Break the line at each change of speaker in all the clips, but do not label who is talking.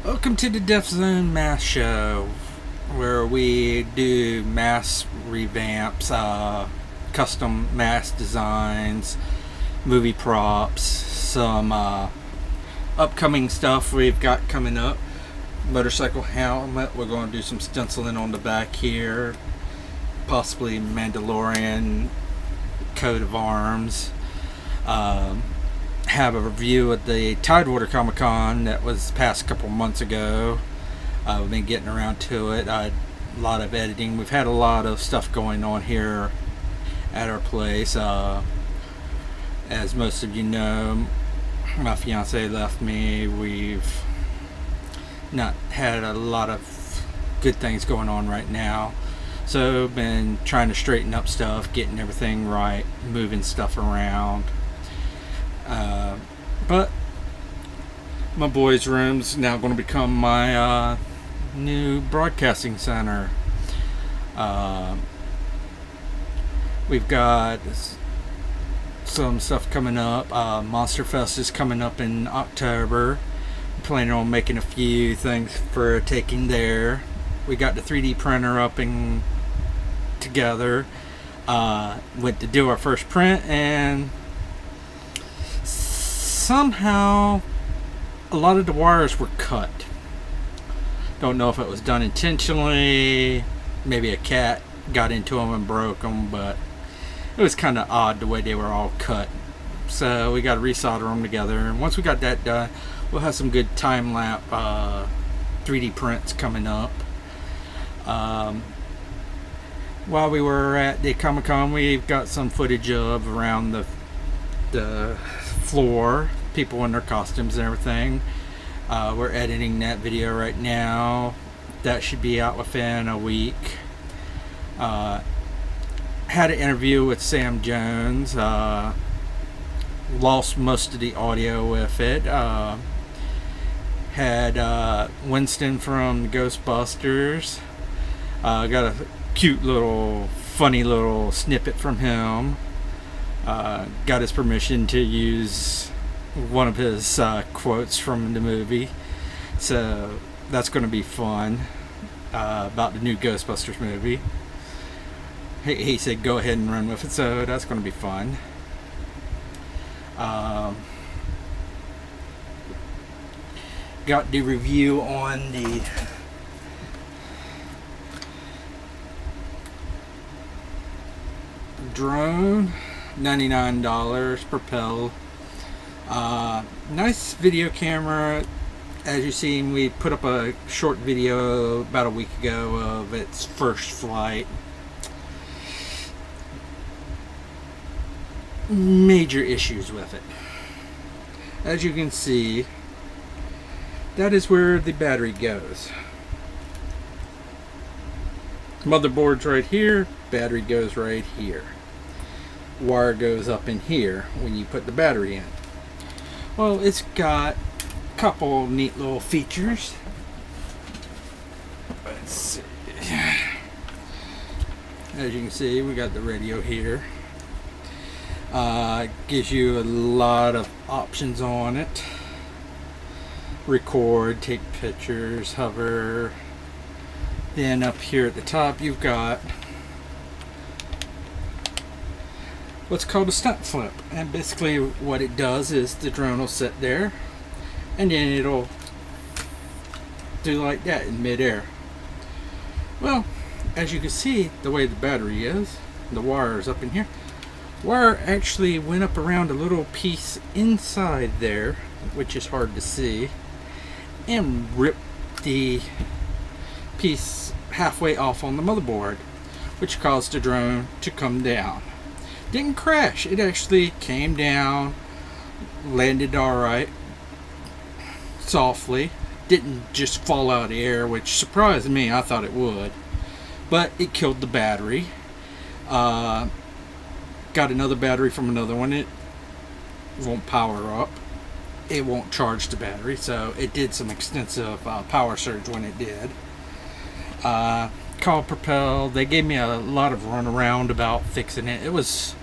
Welcome to the Deaf Zone Mass Show, where we do mass revamps, custom mass designs, movie props, some upcoming stuff we've got coming up. Motorcycle helmet, we're going to do some stenciling on the back here, possibly Mandalorian coat of arms. Have a review at the Tidewater Comic Con that was past a couple months ago. We've been getting around to it. A lot of editing. We've had a lot of stuff going on here at our place. As most of you know, my fiance left me. We've not had a lot of good things going on right now. So been trying to straighten up stuff, getting everything right, moving stuff around. But my boys' room's now going to become my new broadcasting center. We've got some stuff coming up. Monster Fest is coming up in October. I'm planning on making a few things for taking there. We got the 3D printer up and together. Went to do our first print, and somehow a lot of the wires were cut. Don't know if it was done intentionally. Maybe a cat got into them and broke them, but it was kind of odd the way they were all cut. So we got to resolder them together, and once we got that done, we'll have some good time-lapse 3D prints coming up. While we were at the Comic-Con, we've got some footage of around the floor, people in their costumes and everything. We're editing that video right now. That should be out within a week. Had an interview with Sam Jones. Lost most of the audio with it. Had Winston from Ghostbusters. Got a cute little, funny little snippet from him. Got his permission to use one of his quotes from the movie, so that's going to be fun. About the new Ghostbusters movie, he said go ahead and run with it, so that's going to be fun. Got the review on the drone, $99 Propel. Nice video camera. As you've seen, we put up a short video about a week ago of its first flight. Major issues with it. As you can see, that is where the battery goes. Motherboard's right here, battery goes right here. Wire goes up in here when you put the battery in. Well, it's got a couple neat little features. Let's see. As you can see, we got the radio here. Gives you a lot of options on it. Record, take pictures, hover. Then up here at the top, you've got what's called a stunt flip, and basically what it does is the drone will sit there and then it'll do like that in midair. Well, as you can see, the way the battery is, the wire is up in here. Wire actually went up around a little piece inside there, which is hard to see, and ripped the piece halfway off on the motherboard, which caused the drone to come down. Didn't crash, it actually came down, landed alright, softly, didn't just fall out of the air, which surprised me. I thought it would, but it killed the battery. Got another battery from another one. It won't power up, it won't charge the battery, so it did some extensive power surge when it did. Called Propel. They gave me a lot of runaround about fixing it. It was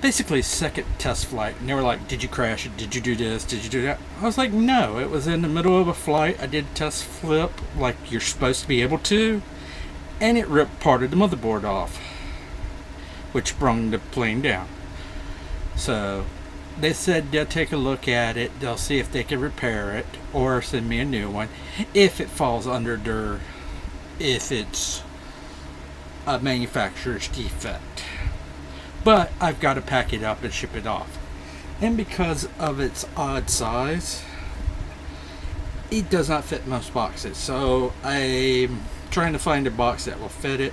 basically second test flight, and they were like, did you crash it, did you do this, did you do that? I was like, no, it was in the middle of a flight. I did a test flip like you're supposed to be able to, and it ripped part of the motherboard off, which brung the plane down. So they said they'll take a look at it, they'll see if they can repair it or send me a new one if it falls under their, if it's a manufacturer's defect. But I've got to pack it up and ship it off. And because of its odd size, it does not fit most boxes. So I'm trying to find a box that will fit it.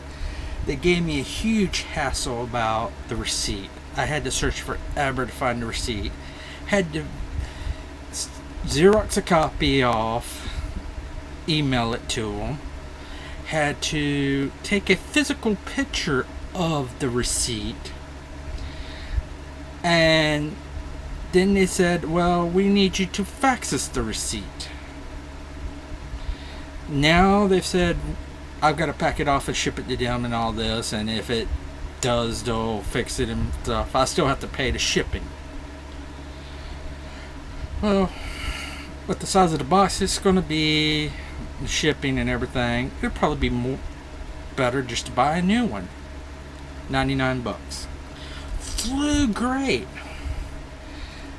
They gave me a huge hassle about the receipt. I had to search forever to find the receipt. Had to Xerox a copy off, email it to them. Had to take a physical picture of the receipt. And then they said, well, we need you to fax us the receipt. Now they've said I've got to pack it off and ship it to them and all this, and if it does, they'll fix it and stuff. I still have to pay the shipping. Well, with the size of the box it's going to be, the shipping and everything, it'd probably be more better just to buy a new one. 99 bucks. Flew great.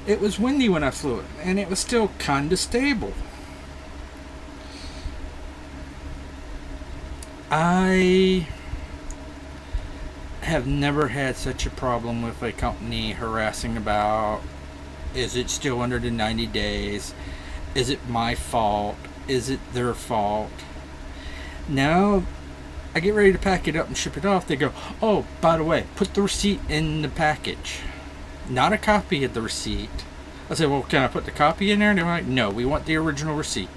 It was windy when I flew it, and it was still kind of stable. I have never had such a problem with a company harassing about, is it still under the 90 days? Is it my fault? Is it their fault? Now I get ready to pack it up and ship it off. They go, oh, by the way, put the receipt in the package. Not a copy of the receipt. I said, well, can I put the copy in there? And they're like, no, we want the original receipt.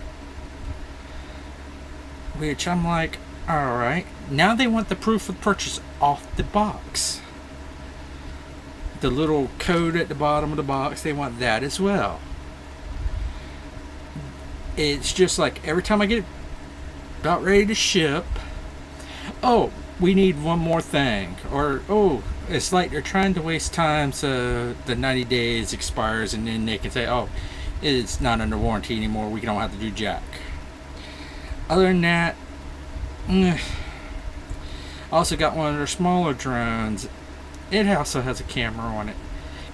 Which I'm like, alright. Now they want the proof of purchase off the box. The little code at the bottom of the box, they want that as well. It's just like every time I get about ready to ship, oh, we need one more thing. Or, oh, it's like they're trying to waste time so the 90 days expires and then they can say, oh, it's not under warranty anymore, we don't have to do jack. Other than that, I also got one of their smaller drones. It also has a camera on it.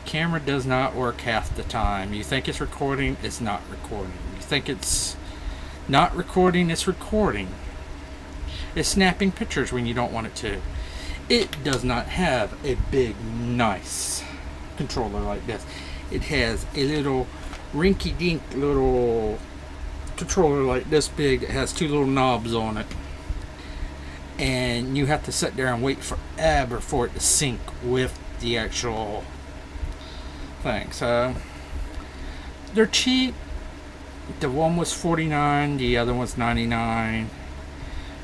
Camera does not work half the time. You think it's recording, it's not recording. You think it's not recording, it's recording. It's snapping pictures when you don't want it to. It does not have a big, nice controller like this. It has a little rinky-dink little controller like this big that has two little knobs on it. And you have to sit there and wait forever for it to sync with the actual thing. So they're cheap. The one was $49, the other one's $99.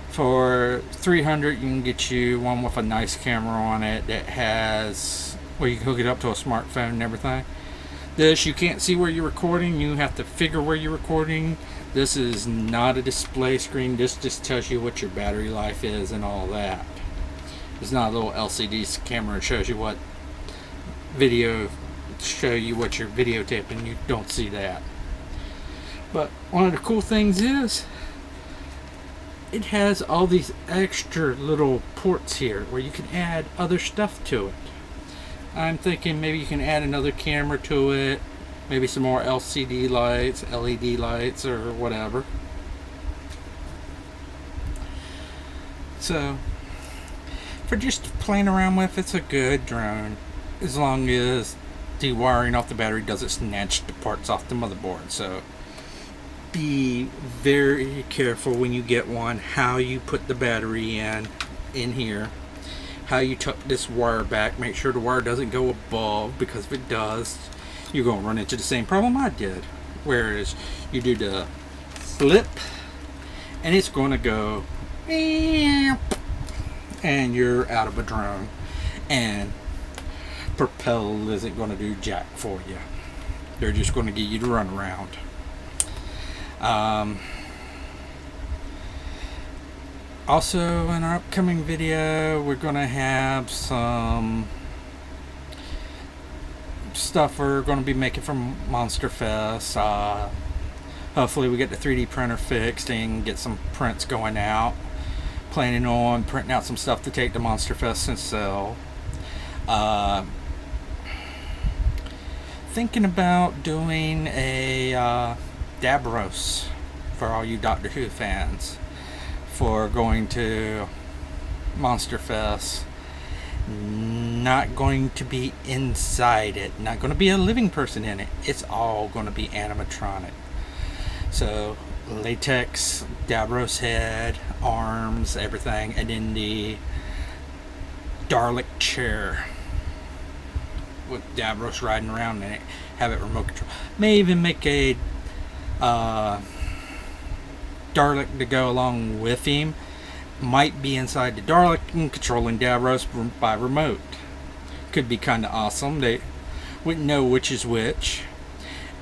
For $300 you can get you one with a nice camera on it that has, well, you can hook it up to a smartphone and everything. This, you can't see where you're recording, you have to figure where you're recording. This is not a display screen. This just tells you what your battery life is and all that. It's not a little LCD camera. It shows you what video, show you what you're videotaping. You don't see that. But one of the cool things is it has all these extra little ports here where you can add other stuff to it. I'm thinking maybe you can add another camera to it. Maybe some more LCD lights, LED lights, or whatever. So, for just playing around with, it's a good drone. As long as the wiring off the battery doesn't snatch the parts off the motherboard. So, be very careful when you get one, how you put the battery in here. How you tuck this wire back. Make sure the wire doesn't go above, because if it does, you're going to run into the same problem I did. Whereas you do the flip and it's going to go and you're out of a drone, and Propel isn't going to do jack for you. They're just going to get you to run around. Also, in our upcoming video, we're going to have some stuff we're going to be making from Monster Fest. Hopefully we get the 3D printer fixed and get some prints going out. Planning on printing out some stuff to take to Monster Fest and sell. Thinking about doing a dab roast for all you Doctor Who fans for going to Monster Fest. Not going to be inside it, not going to be a living person in it. It's all going to be animatronic. So latex, Davros head, arms, everything, and then the Dalek chair with Davros riding around in it. Have it remote control. May even make a Dalek to go along with him. Might be inside the Dalek and controlling Davros by remote. Could be kind of awesome. They wouldn't know which is which.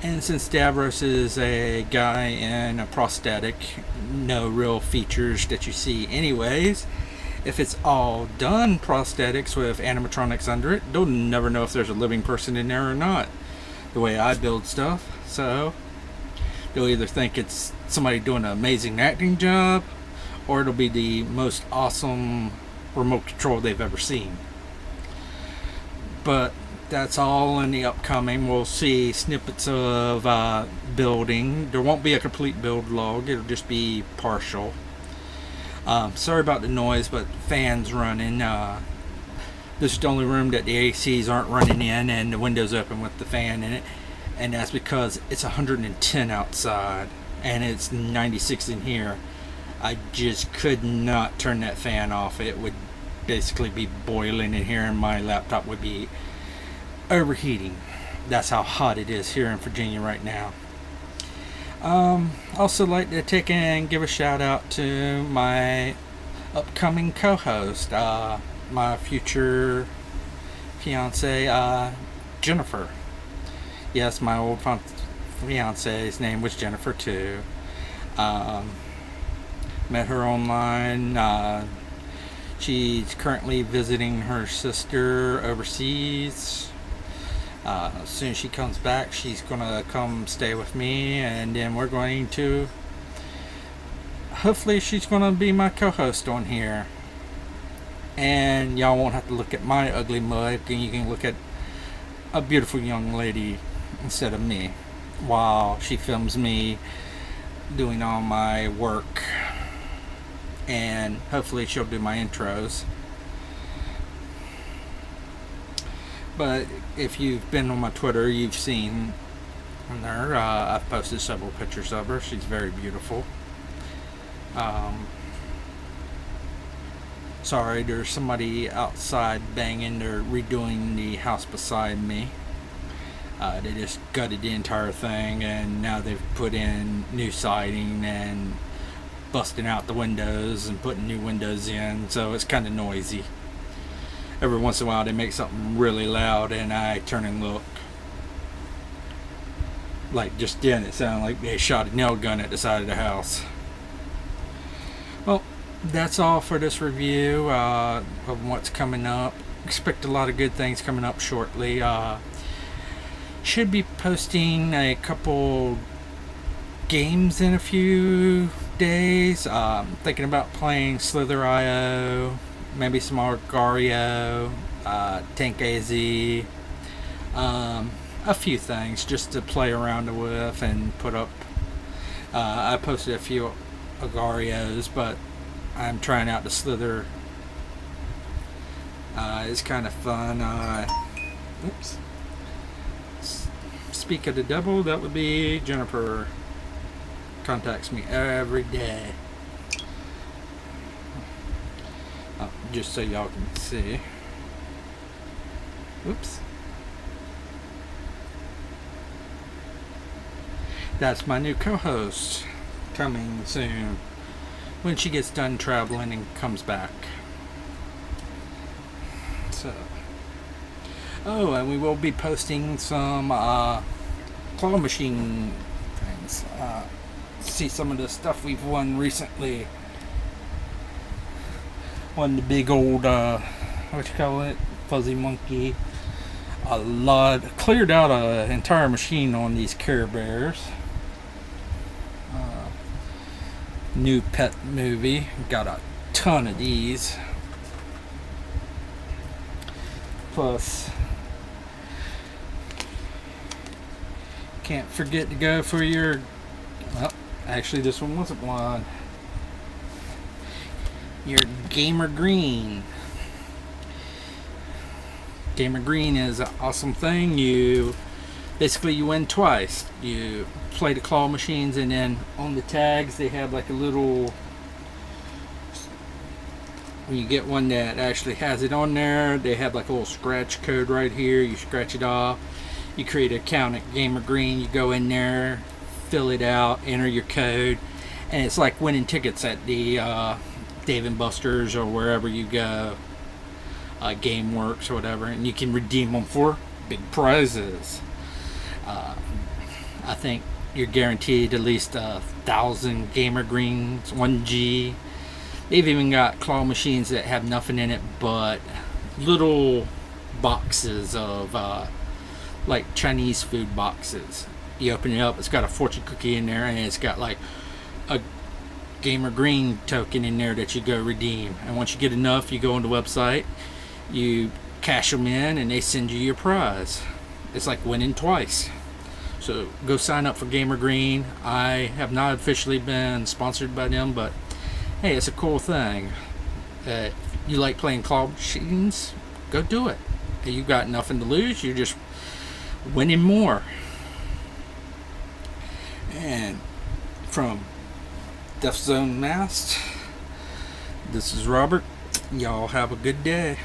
And since Davros is a guy in a prosthetic, no real features that you see anyways, if it's all done prosthetics with animatronics under it, they'll never know if there's a living person in there or not, the way I build stuff. So they'll either think it's somebody doing an amazing acting job, or it'll be the most awesome remote control they've ever seen. But that's all in the upcoming. We'll see snippets of building. There won't be a complete build log. It'll just be partial. Sorry about the noise, but fans running. This is the only room that the ACs aren't running in and the window's open with the fan in it. And that's because it's 110 outside and it's 96 in here. I just could not turn that fan off. It would basically be boiling in here and my laptop would be overheating. That's how hot it is here in Virginia right now. Also like to take and give a shout out to my upcoming co-host, my future fiance, Jennifer. Yes, my old fiance's name was Jennifer too. Met her online. She's currently visiting her sister overseas. As soon as she comes back, she's gonna come stay with me, and then we're going to, hopefully she's gonna be my co-host on here, and y'all won't have to look at my ugly mug, and you can look at a beautiful young lady instead of me while she films me doing all my work, and hopefully she'll do my intros. But if you've been on my Twitter, you've seen her. I've posted several pictures of her. She's very beautiful. Sorry, there's somebody outside banging. They're redoing the house beside me. They just gutted the entire thing, and now they've put in new siding and busting out the windows and putting new windows in, so it's kind of noisy. Every once in a while they make something really loud and I turn and look. Like just then it sounded like they shot a nail gun at the side of the house. Well, that's all for this review of what's coming up. Expect a lot of good things coming up shortly. Should be posting a couple games in a few days. Thinking about playing Slither.io, maybe some Argario, Tank AZ, a few things just to play around with and put up. I posted a few Agarios, but I'm trying out the Slither. It's kind of fun. Oops. Speak of the devil, that would be Jennifer. Contacts me every day. Just so y'all can see. Oops. That's my new co-host coming soon when she gets done traveling and comes back. So, oh, and we will be posting some claw machine things. See some of the stuff we've won recently. Won the big old what you call it, fuzzy monkey. a lot, cleared out an entire machine on these Care Bears. New pet movie, got a ton of these. Plus, can't forget to go for your, well, actually this one wasn't one, your gamergreen. Gamergreen is an awesome thing. You win twice. You play the claw machines, and then on the tags they have like a little, when you get one that actually has it on there, they have like a little scratch code right here. You scratch it off, you create an account at gamergreen, you go in there, fill it out, enter your code, and it's like winning tickets at the Dave & Buster's or wherever you go, GameWorks or whatever, and you can redeem them for big prizes. I think you're guaranteed at least 1,000 gamergreens, 1G. They've even got claw machines that have nothing in it but little boxes of like Chinese food boxes. You open it up, it's got a fortune cookie in there, and it's got like a gamergreen token in there that you go redeem. And once you get enough, you go on the website, you cash them in, and they send you your prize. It's like winning twice. So go sign up for gamergreen. I have not officially been sponsored by them, but hey, it's a cool thing. You like playing claw machines? Go do it. You've got nothing to lose. You're just winning more. And from Death Zone Mask, this is Robert. Y'all have a good day.